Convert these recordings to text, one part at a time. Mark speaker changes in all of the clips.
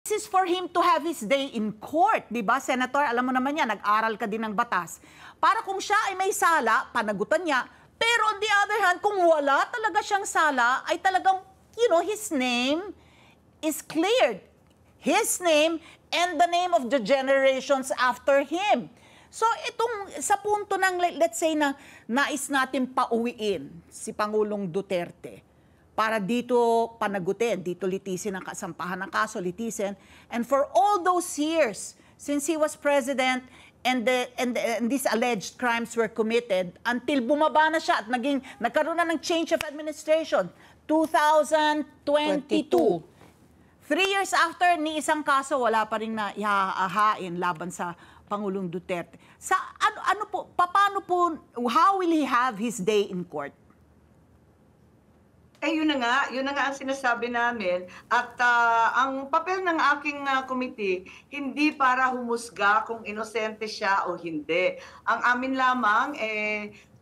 Speaker 1: This is for him to have his day in court, di ba, Senator? Alam mo naman yan, nag-aral ka din ng batas. Para kung siya ay may sala, panagutan niya. Pero on the other hand, kung wala talaga siyang sala, ay talagang, his name is cleared. His name and the name of the generations after him. So itong sa punto ng, let's say na nais natin pauwiin si Pangulong Duterte para dito panagutin, dito litisin ang kasampahan ng kaso, litisin. And for all those years since he was president and these alleged crimes were committed until bumaba na siya at nagkaroon na ng change of administration, 2022. 3 years after, ni isang kaso, wala pa rin na ihahain laban sa Pangulong Duterte. Sa paano po, how will he have his day in court?
Speaker 2: Yun na nga ang sinasabi namin. At ang papel ng aking committee, hindi para humusga kung inosente siya o hindi. Ang amin lamang,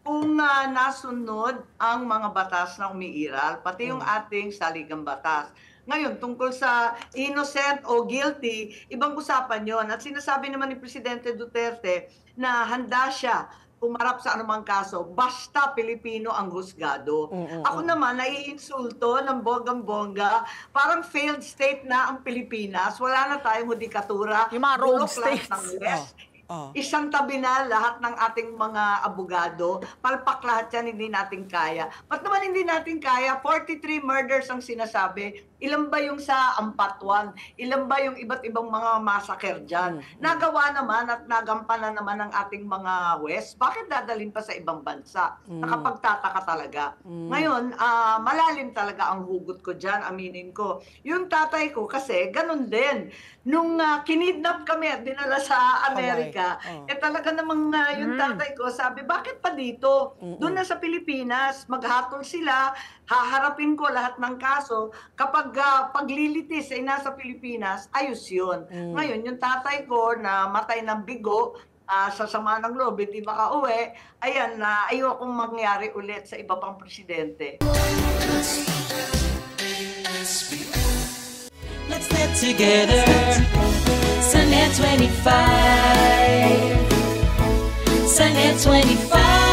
Speaker 2: kung nasunod ang mga batas na umiiral, pati yung ating saligang batas. Ngayon, tungkol sa innocent o guilty, ibang usapan yon. At sinasabi naman ni Presidente Duterte na handa siya pumarap sa anumang kaso, basta Pilipino ang husgado. Ako naman, naiinsulto ng bonggang-bongga, parang failed state na ang Pilipinas, wala na tayong hudikatura,
Speaker 1: yung mga rogue states.
Speaker 2: Ng West. Isang tabi na lahat ng ating mga abogado, palpak lahat yan, hindi natin kaya. Ba't naman hindi natin kaya? 43 murders ang sinasabi. Ilan ba yung sa Ampatuan? Ilan ba yung iba't ibang mga massacre dyan? Nagawa naman at nagampanan naman ng ating mga West. Bakit dadalhin pa sa ibang bansa? Nakapagtataka talaga. Ngayon, malalim talaga ang hugot ko dyan, aminin ko. Yung tatay ko kasi, ganun din. Nung kinidnap kami at dinala sa Amerika, talaga namang yung tatay ko sabi, bakit pa dito? Doon na sa Pilipinas, maghatol sila, haharapin ko lahat ng kaso. Kapag paglilitis ay nasa Pilipinas, ayos yun. Ngayon, yung tatay ko na matay ng bigo, sa sama ng loob, hindi makauwi, ayan, ayokong mangyari ulit sa iba pang presidente.
Speaker 3: Let's get together, Sunday 25, Sunday 25.